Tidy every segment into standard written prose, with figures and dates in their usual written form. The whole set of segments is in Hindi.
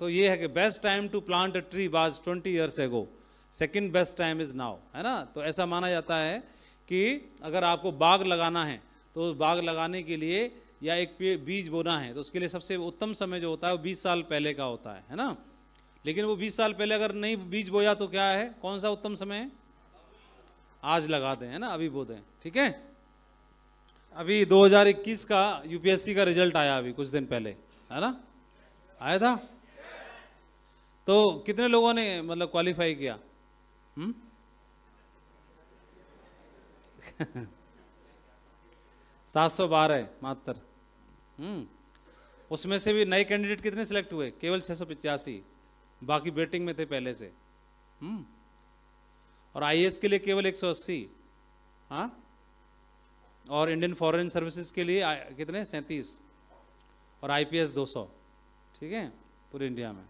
तो ये है कि best time to plant a tree was 20 years ago, second best time is now, है ना। तो ऐसा माना जाता है कि अगर आपको बाग लगाना है तो बाग लगाने के लिए या एक बीज बोना है तो उसके लिए सबसे उत्तम समय जो होता है वो 20 साल पहले का होता है ना। लेकिन वो 20 साल पहले अगर नहीं बीज बोया तो क्या है, कौन सा उत्तम समय है? आज लगा दें, है ना, अभी बो दें, ठीक है। अभी 2021 का यूपीएससी का रिजल्ट आया अभी कुछ दिन पहले, है ना, आया था। तो कितने लोगों ने मतलब क्वालिफाई किया? 712 मात्र। उसमें से भी नए कैंडिडेट कितने सिलेक्ट हुए? केवल 685, बाकी वेटिंग में थे पहले से। और आईएएस के लिए केवल 180, हाँ, और इंडियन फॉरेन सर्विसेज के लिए कितने? 37, और आईपीएस 200, ठीक है, पूरे इंडिया में।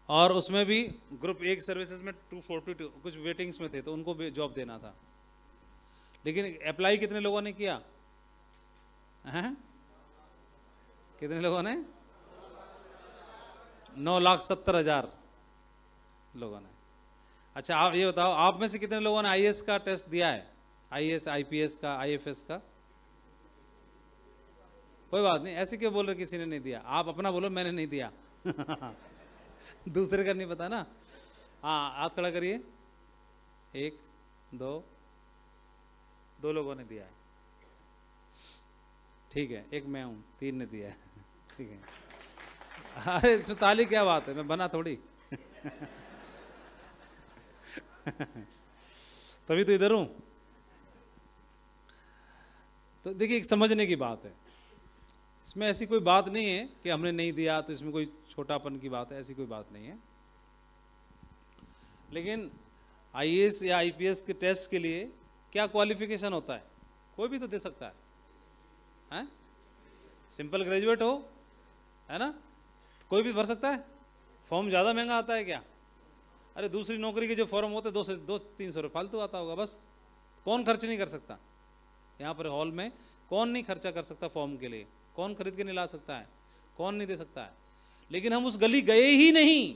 और उसमें भी ग्रुप 1 सर्विसेज में 242 कुछ वेटिंग्स में थे, तो उनको भी जॉब देना था। लेकिन अप्लाई कितने लोगों ने किया हैं? कितने लोगों ने? 9,70,000 लोगों ने। अच्छा, आप ये बताओ, आप में से कितने लोगों ने आईएएस का टेस्ट दिया है? आईएएस, आईपीएस का, आईएफएस का? कोई बात नहीं, ऐसे क्यों बोल रहे किसी ने नहीं दिया? आप अपना बोलो, मैंने नहीं दिया। दूसरे का नहीं पता ना। हाँ, हाथ खड़ा करिए। 1 2 लोगों ने दिया है, ठीक है। एक मैं हूं, 3 ने दिया है, ठीक है। अरे इसमें ताली क्या बात है, मैं बना थोड़ी। तभी तो इधर हूं। तो देखिए, एक समझने की बात है, इसमें ऐसी कोई बात नहीं है कि हमने नहीं दिया तो इसमें कोई छोटापन की बात है, ऐसी कोई बात नहीं है। लेकिन आईएएस या आईपीएस के टेस्ट के लिए क्या क्वालिफिकेशन होता है? कोई भी तो दे सकता है? सिंपल ग्रेजुएट हो, है ना, कोई भी भर सकता है। फॉर्म ज़्यादा महंगा आता है क्या? अरे दूसरी नौकरी के जो फॉर्म होते हैं 200-300 रुपये फालतू आता होगा बस। कौन खर्च नहीं कर सकता? यहाँ पर हॉल में कौन नहीं खर्चा कर सकता फॉर्म के लिए? कौन खरीद के नहीं ला सकता है? कौन नहीं दे सकता है? लेकिन हम उस गली गए ही नहीं,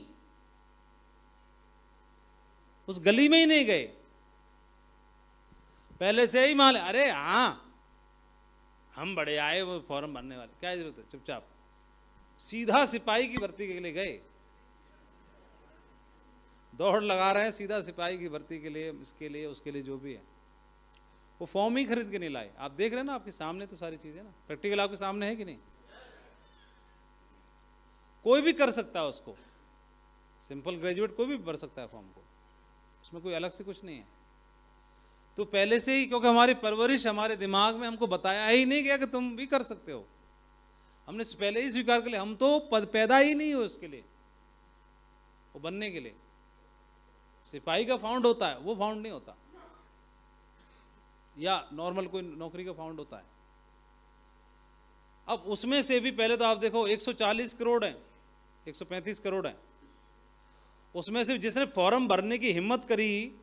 उस गली में ही नहीं गए, पहले से ही मान, अरे हाँ हम बड़े आए वो फॉर्म भरने वाले, क्या जरूरत है, चुपचाप सीधा सिपाही की भर्ती के लिए गए। दौड़ लगा रहे हैं सीधा सिपाही की भर्ती के लिए, इसके लिए उसके लिए, जो भी है। वो फॉर्म ही खरीद के नहीं लाए। आप देख रहे हैं ना, आपके सामने तो सारी चीजें ना, प्रैक्टिकल आपके सामने है कि नहीं? कोई भी कर सकता है उसको, सिंपल ग्रेजुएट कोई भी भर सकता है फॉर्म को, उसमें कोई अलग से कुछ नहीं है। तो पहले से ही, क्योंकि हमारी परवरिश, हमारे दिमाग में हमको बताया ही नहीं गया कि तुम भी कर सकते हो, हमने पहले ही स्वीकार कर लिया, हम तो पैदा ही नहीं हो उसके लिए, वो बनने के लिए। सिपाही का फाउंड होता है, वो फाउंड नहीं होता, या नॉर्मल कोई नौकरी का फाउंड होता है। अब उसमें से भी पहले तो आप देखो 140 करोड़ है, 135 करोड़ है, उसमें से जिसने फॉर्म भरने की हिम्मत करी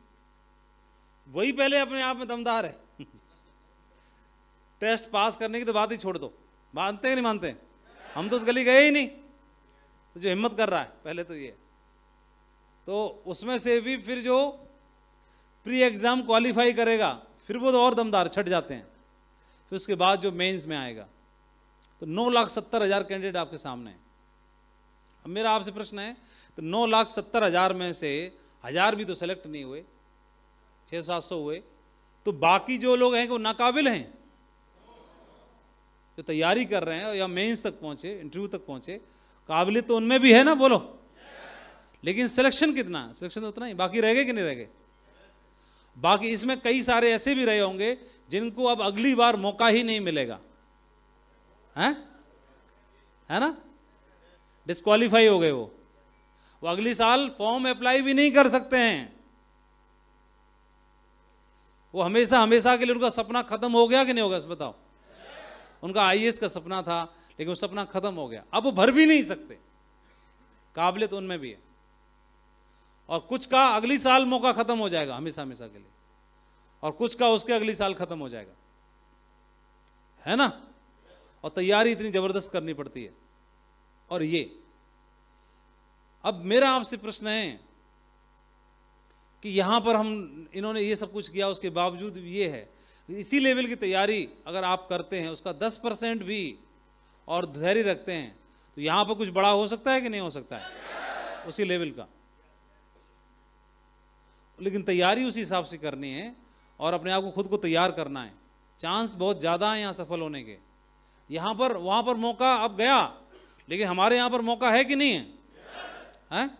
वही पहले अपने आप में दमदार है। टेस्ट पास करने की तो बात ही छोड़ दो, मानते हैं नहीं मानते? हम तो उस गली गए ही नहीं, तो जो हिम्मत कर रहा है पहले तो ये। तो उसमें से भी फिर जो प्री एग्जाम क्वालिफाई करेगा फिर वो तो और दमदार छट जाते हैं। फिर उसके बाद जो मेंस में आएगा, तो 9,70,000 कैंडिडेट आपके सामने है। अब मेरा आपसे प्रश्न है, तो 9,70,000 में से 1000 भी तो सेलेक्ट नहीं हुए, 600-700 हुए, तो बाकी जो लोग हैं वो नाकाबिल हैं, जो तैयारी कर रहे हैं या मेंस तक पहुंचे, इंटरव्यू तक पहुंचे, काबिलियत तो उनमें भी है ना, बोलो। लेकिन सिलेक्शन कितना है? सिलेक्शन तो उतना ही, बाकी रह गए कि नहीं रह गए? बाकी इसमें कई सारे ऐसे भी रहे होंगे जिनको अब अगली बार मौका ही नहीं मिलेगा, है ना, डिस्क्वालीफाई हो गए। वो अगली साल फॉर्म अप्लाई भी नहीं कर सकते हैं। वो हमेशा हमेशा के लिए उनका सपना खत्म हो गया कि नहीं होगा? बताओ। उनका आईएएस का सपना था, लेकिन वो सपना खत्म हो गया, अब वो भर भी नहीं सकते। काबिलियत उनमें भी है, और कुछ का अगली साल मौका खत्म हो जाएगा हमेशा हमेशा के लिए, और कुछ का उसके अगली साल खत्म हो जाएगा, है ना। और तैयारी इतनी जबरदस्त करनी पड़ती है। और ये अब मेरा आपसे प्रश्न है कि यहां पर इन्होंने ये सब कुछ किया, उसके बावजूद ये है, इसी लेवल की तैयारी अगर आप करते हैं, उसका 10% भी और धैर्य रखते हैं, तो यहां पर कुछ बड़ा हो सकता है कि नहीं हो सकता है उसी लेवल का। लेकिन तैयारी उसी हिसाब से करनी है और अपने आप को खुद को तैयार करना है। चांस बहुत ज़्यादा है यहाँ सफल होने के। यहाँ पर वहाँ पर मौका अब गया, लेकिन हमारे यहाँ पर मौका है कि नहीं है? हैं?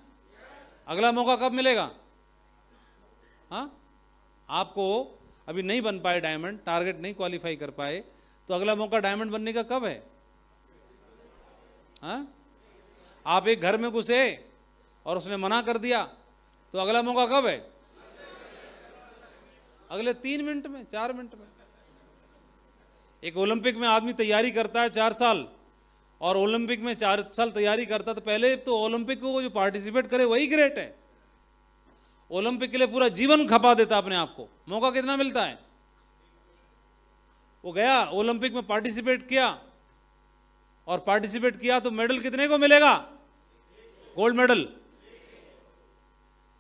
अगला मौका कब मिलेगा? हाँ, आपको अभी नहीं बन पाए डायमंड, टारगेट नहीं क्वालिफाई कर पाए, तो अगला मौका डायमंड बनने का कब है? हाँ? आप एक घर में घुसे और उसने मना कर दिया, तो अगला मौका कब है? अगले 3 मिनट में, 4 मिनट में। एक ओलंपिक में आदमी तैयारी करता है 4 साल, और ओलंपिक में 4 साल तैयारी करता, तो पहले तो ओलंपिक को जो पार्टिसिपेट करे वही ग्रेट है। ओलंपिक के लिए पूरा जीवन खपा देता अपने आप को, मौका कितना मिलता है? वो गया ओलंपिक में पार्टिसिपेट किया, और पार्टिसिपेट किया तो मेडल कितने को मिलेगा? गोल्ड मेडल,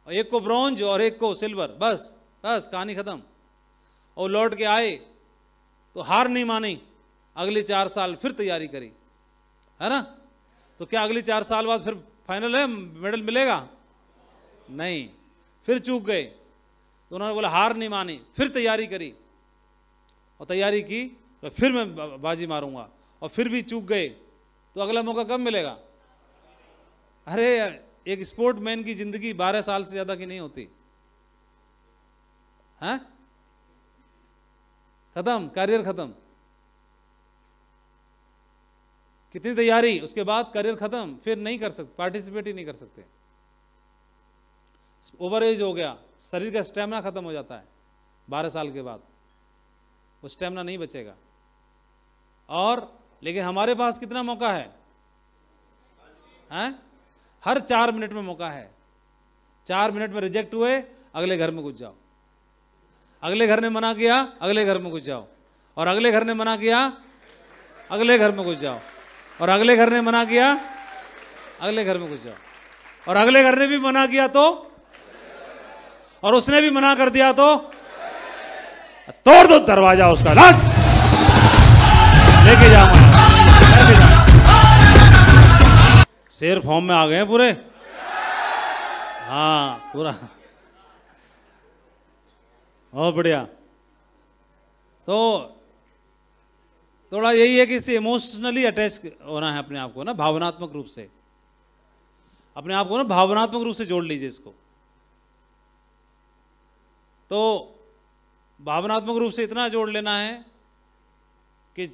और एक को ब्रॉन्ज और एक को सिल्वर, बस कहानी खत्म। और लौट के आए तो हार नहीं मानी, अगले 4 साल फिर तैयारी करी, है ना? तो क्या अगले 4 साल बाद फिर फाइनल है, मेडल मिलेगा? नहीं, फिर चूक गए। तो उन्होंने बोला हार नहीं मानी, फिर तैयारी करी, और तैयारी की तो फिर मैं बाजी मारूंगा, और फिर भी चूक गए, तो अगला मौका कब मिलेगा? अरे एक स्पोर्टमैन की जिंदगी 12 साल से ज्यादा की नहीं होती है। खत्म, करियर खत्म, कितनी तैयारी, उसके बाद करियर खत्म, फिर नहीं कर सकते, पार्टिसिपेट ही नहीं कर सकते। ओवर एज हो गया, शरीर का स्टेमिना खत्म हो जाता है 12 साल के बाद, वो स्टेमिना नहीं बचेगा। और लेकिन हमारे पास कितना मौका है? हर 4 मिनट में मौका है। 4 मिनट में रिजेक्ट हुए, अगले घर में घुस जाओ, अगले घर ने मना किया, अगले घर में घुस जाओ, और अगले घर ने मना किया, अगले घर में घुस जाओ, और अगले घर ने मना किया, अगले घर में घुस जाओ, और अगले घर ने भी मना किया तो, और उसने भी मना कर दिया तो तोड़ दो दरवाजा उसका, लेके जाओ, लेके जाओ। शेर फॉर्म में आ गए पूरे, हाँ पूरा, बहुत बढ़िया। तो थोड़ा यही है कि इससे इमोशनली अटैच होना है अपने आप को ना, भावनात्मक रूप से अपने आप को ना भावनात्मक रूप से जोड़ लीजिए इसको। तो भावनात्मक रूप से इतना जोड़ लेना है कि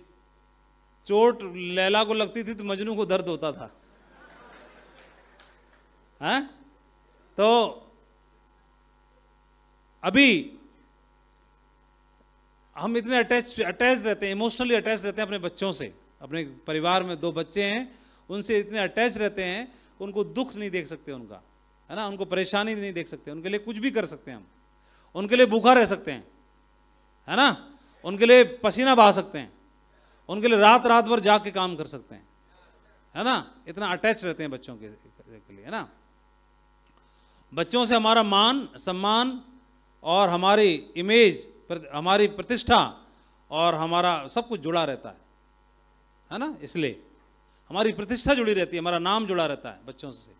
चोट लैला को लगती थी तो मजनू को दर्द होता था, हैं? तो अभी हम इतने अटैच रहते हैं, इमोशनली अटैच रहते हैं अपने बच्चों से। अपने परिवार में 2 बच्चे हैं, उनसे इतने अटैच रहते हैं, उनको दुख नहीं देख सकते उनका, है ना, उनको परेशानी नहीं देख सकते, उनके लिए कुछ भी कर सकते हैं हम, उनके लिए भूखा रह सकते हैं, है ना, उनके लिए पसीना बहा सकते हैं, उनके लिए रात भर जाग के काम कर सकते हैं, है ना, इतना अटैच रहते हैं बच्चों के लिए, है ना। बच्चों से हमारा मान सम्मान और हमारी इमेज, हमारी प्रतिष्ठा और हमारा सब कुछ जुड़ा रहता है ना, इसलिए हमारी प्रतिष्ठा जुड़ी रहती है, हमारा नाम जुड़ा रहता है बच्चों से।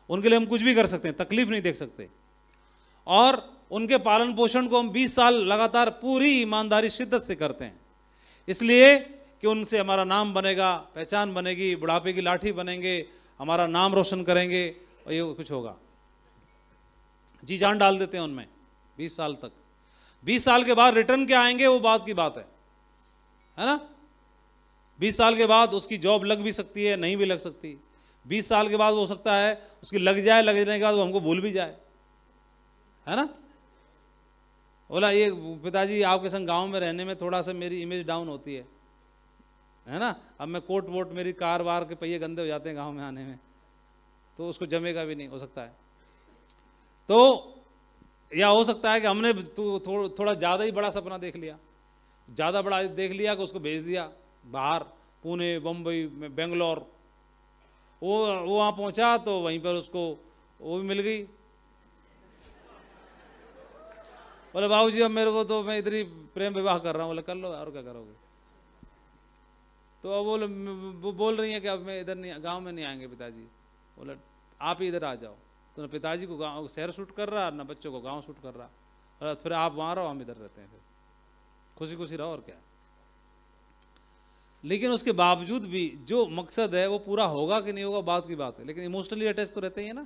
उनके लिए हम कुछ भी कर सकते हैं, तकलीफ नहीं देख सकते, और उनके पालन पोषण को हम 20 साल लगातार पूरी ईमानदारी शिद्दत से करते हैं, इसलिए कि उनसे हमारा नाम बनेगा, पहचान बनेगी, बुढ़ापे की लाठी बनेंगे, हमारा नाम रोशन करेंगे, और ये कुछ होगा। जी जान डाल देते हैं उनमें 20 साल तक। 20 साल के बाद रिटर्न क्या आएंगे वो बात की बात है ना। 20 साल के बाद उसकी जॉब लग भी सकती है, नहीं भी लग सकती। 20 साल के बाद हो सकता है उसकी लग जाए, लगने के बाद वो हमको भूल भी जाए, है ना। बोला ये पिताजी आपके संग गांव में रहने में थोड़ा सा मेरी इमेज डाउन होती है ना, अब मैं कोट वोट, मेरी कार वार के पहिए गंदे हो जाते हैं गांव में आने में, तो उसको जमेगा भी नहीं, हो सकता है। तो या हो सकता है कि हमने थोड़ा ज़्यादा ही बड़ा सपना देख लिया, ज़्यादा बड़ा देख लिया कि उसको भेज दिया बाहर, पुणे, बम्बई, बेंगलोर, वो वहाँ पहुँचा तो वहीं पर उसको वो भी मिल गई। बोले बाबूजी अब मेरे को तो मैं इधर ही प्रेम विवाह कर रहा हूँ। बोले कर लो और क्या करोगे। तो अब वो बोल रही हैं कि अब मैं इधर नहीं, गांव में नहीं आएंगे पिताजी। बोले आप ही इधर आ जाओ। तो ना पिताजी को गांव शहर शूट कर रहा, ना बच्चों को गांव शूट कर रहा। और फिर आप वहाँ रहो, हम इधर रहते हैं, फिर खुशी खुशी रहो और क्या। लेकिन उसके बावजूद भी जो मकसद है वो पूरा होगा कि नहीं होगा बात की बात है, लेकिन इमोशनली अटैच तो रहते ही है ना।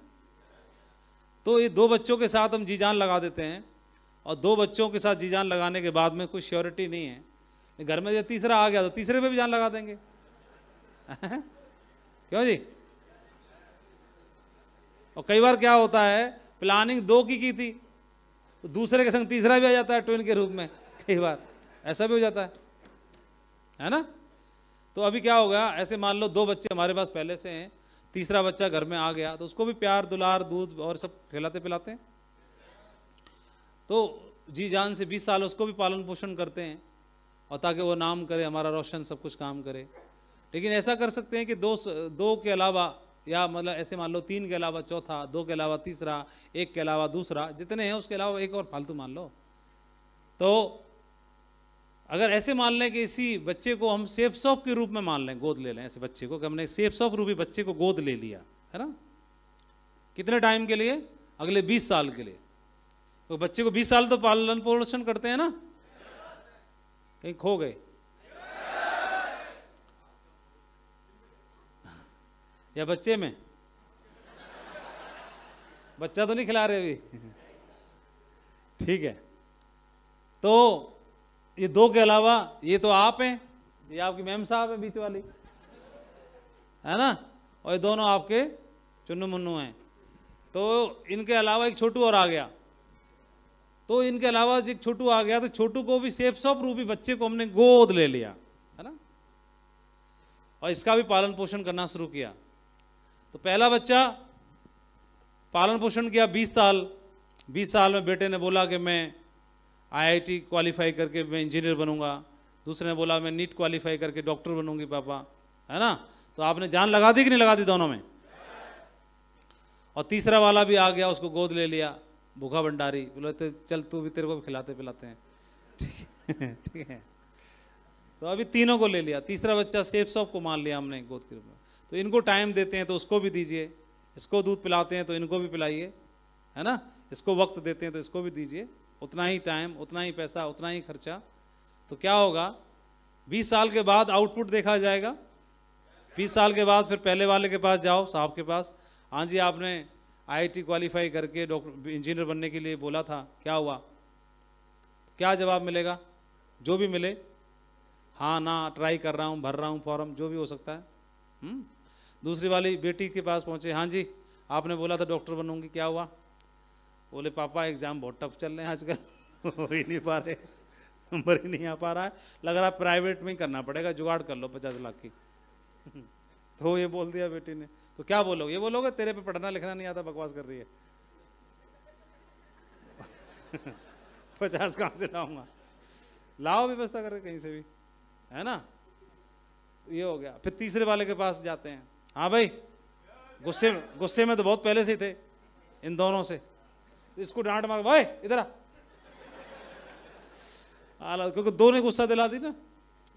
तो ये 2 बच्चों के साथ हम जी जान लगा देते हैं, और 2 बच्चों के साथ जी जान लगाने के बाद में कोई श्योरिटी नहीं है, घर में जब तीसरा आ गया तो तीसरे पे भी जान लगा देंगे। क्यों जी। और कई बार क्या होता है, प्लानिंग 2 की थी तो दूसरे के संग तीसरा भी आ जाता है ट्विन के रूप में, कई बार ऐसा भी हो जाता है ना। तो अभी क्या होगा, ऐसे मान लो 2 बच्चे हमारे पास पहले से हैं, तीसरा बच्चा घर में आ गया तो उसको भी प्यार दुलार दूध और सब खिलाते पिलाते हैं, तो जी जान से 20 साल उसको भी पालन पोषण करते हैं, और ताकि वो नाम करे, हमारा रोशन सब कुछ काम करे। लेकिन ऐसा कर सकते हैं कि 2 के अलावा, या मतलब ऐसे मान लो 3 के अलावा चौथा, 2 के अलावा तीसरा, 1 के अलावा दूसरा, जितने हैं उसके अलावा एक और फालतू मान लो। तो अगर ऐसे मान लें कि इसी बच्चे को हम सेफ शॉप के रूप में मान लें, गोद ले लें ऐसे बच्चे को, कि हमने सेफ शॉप रूपी बच्चे को गोद ले लिया है ना, कितने टाइम के लिए, अगले 20 साल के लिए। तो बच्चे को 20 साल तो पालन पोषण करते हैं ना, कहीं खो गए या बच्चे में, बच्चा तो नहीं खिला रहे अभी। ठीक है, तो ये 2 के अलावा ये तो आप हैं, ये आपकी मैम साहब है बीच वाली, है ना, और ये दोनों आपके चुन्नू मुन्नू हैं। तो इनके अलावा एक छोटू और आ गया, तो इनके अलावा एक छोटू आ गया, तो छोटू को भी सेफ शॉप रूपी बच्चे को हमने गोद ले लिया है ना, और इसका भी पालन पोषण करना शुरू किया। तो पहला बच्चा पालन पोषण किया 20 साल। 20 साल में बेटे ने बोला कि मैं IIT क्वालिफाई करके मैं इंजीनियर बनूंगा, दूसरे ने बोला मैं नीट क्वालिफाई करके डॉक्टर बनूंगी पापा, है ना। तो आपने जान लगा दी कि नहीं लगा दी दोनों में। और तीसरा वाला भी आ गया, उसको गोद ले लिया, भूखा भंडारी, बोले तो चल तू भी, तेरे को भी खिलाते पिलाते हैं। ठीक है, तो अभी तीनों को ले लिया। तीसरा बच्चा सेफ शॉप को मान लिया हमने गोद के रूप में। तो इनको टाइम देते हैं तो उसको भी दीजिए, इसको दूध पिलाते हैं तो इनको भी पिलाइए, है ना, इसको वक्त देते हैं तो इसको भी दीजिए, उतना ही टाइम, उतना ही पैसा, उतना ही खर्चा। तो क्या होगा, 20 साल के बाद आउटपुट देखा जाएगा। 20 साल के बाद फिर पहले वाले के पास जाओ, साहब के पास, हाँ जी आपने IIT क्वालिफाई करके डॉक्टर इंजीनियर बनने के लिए बोला था, क्या हुआ, क्या जवाब मिलेगा, जो भी मिले, हाँ ना, ट्राई कर रहा हूँ, भर रहा हूँ फॉर्म, जो भी हो सकता है। दूसरी वाली बेटी के पास पहुँचे, हाँ जी आपने बोला था डॉक्टर बनूंगी, क्या हुआ, बोले पापा एग्जाम बहुत टफ चल रहे हैं आजकल, हो ही नहीं पा रहे, नंबर ही नहीं आ पा रहा है, लग रहा है प्राइवेट में ही करना पड़ेगा, जुगाड़ कर लो 50 लाख की। तो ये बोल दिया बेटी ने। तो क्या बोलोगे, ये बोलोगे तेरे पे पढ़ना लिखना नहीं आता, बकवास कर रही है। 50 कहाँ से लाऊंगा, लाओ व्यवस्था करके कहीं से भी, है ना। तो ये हो गया। फिर तीसरे वाले के पास जाते हैं, हाँ भाई गुस्से में तो बहुत पहले से ही थे इन दोनों से, इसको डांट मार, भाई इधर आ, क्योंकि दो ने गुस्सा दिला दी ना,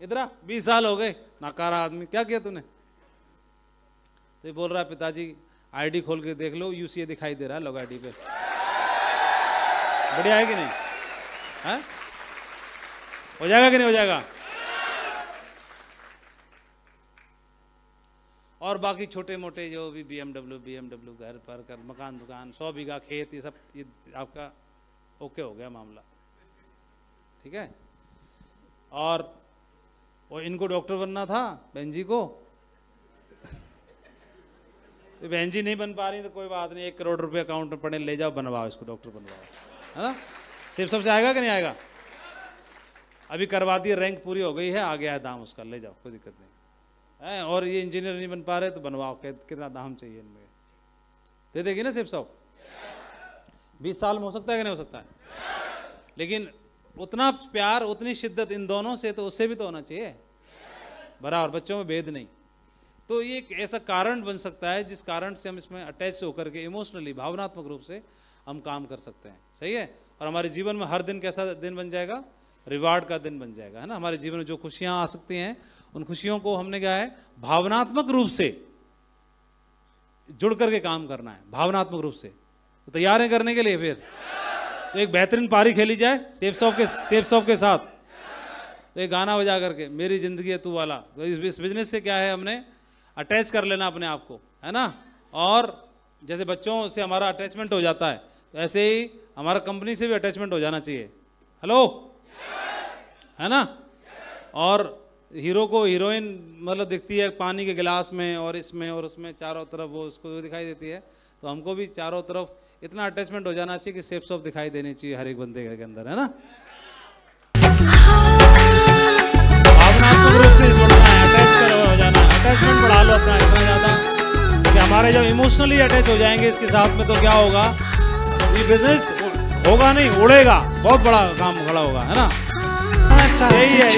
इधर आ, 20 साल हो गए, नाकारा आदमी, क्या किया तूने। तो ये बोल रहा है पिताजी ID खोल के देख लो, UCA दिखाई दे रहा है लोग ID पे, बढ़िया है कि नहीं, है? हो जाएगा कि नहीं हो जाएगा। और बाकी छोटे मोटे जो भी BMW घर पर कर, मकान दुकान, 100 बीघा खेत, ये सब, ये आपका ओके हो गया मामला, ठीक है। और इनको डॉक्टर बनना था बहन जी को, तो बहन जी नहीं बन पा रही तो कोई बात नहीं, 1 करोड़ रुपए अकाउंट में पड़े, ले जाओ बनवाओ इसको, डॉक्टर बनवाओ, है ना। सिर्फ सबसे आएगा कि नहीं आएगा, अभी करवा दी, रैंक पूरी हो गई है, आ गया है दाम उसका, ले जाओ कोई दिक्कत नहीं है। और ये इंजीनियर नहीं बन पा रहे तो बनवाओ, कितना दाम चाहिए इनमें, दे देगी ना सिर्फ 100। 20 साल में हो सकता है कि नहीं हो सकता है। लेकिन उतना प्यार, उतनी शिद्दत इन दोनों से तो उससे भी तो होना चाहिए बराबर। बच्चों में भेद नहीं, तो ये एक ऐसा कारण बन सकता है जिस कारण से हम इसमें अटैच होकर के इमोशनली, भावनात्मक रूप से हम काम कर सकते हैं। सही है। और हमारे जीवन में हर दिन कैसा दिन बन जाएगा? रिवार्ड का दिन बन जाएगा, है ना। हमारे जीवन में जो खुशियां आ सकती हैं उन खुशियों को हमने क्या है, भावनात्मक रूप से जुड़ करके काम करना है, भावनात्मक रूप से। तो तैयार हैं करने के लिए? फिर तो एक बेहतरीन पारी खेली जाए सेफ सॉफ्ट के साथ। तो एक गाना बजा करके, मेरी जिंदगी है तू वाला। तो इस बिजनेस से क्या है, हमने अटैच कर लेना अपने आप को, है ना। और जैसे बच्चों से हमारा अटैचमेंट हो जाता है, तो ऐसे ही हमारा कंपनी से भी अटैचमेंट हो जाना चाहिए। हेलो, है ना। और हीरो को हीरोइन मतलब दिखती है पानी के गिलास में और इसमें और उसमें, चारों तरफ वो उसको दिखाई देती है। तो हमको भी चारों तरफ इतना अटैचमेंट हो जाना चाहिए कि सेफ सॉफ्ट दिखाई देनी चाहिए हर एक बंदे के अंदर, है ना। भावनात्मक रूप से जुड़ना है, अटैच हो जाना है, अटैचमेंट बढ़ा लो अपना इतना ज़्यादा कि हमारे जब इमोशनली अटैच हो जाएंगे इसके साथ में, तो क्या होगा, ये बिजनेस होगा नहीं, उड़ेगा, बहुत बड़ा काम खड़ा होगा, है ना। यही है।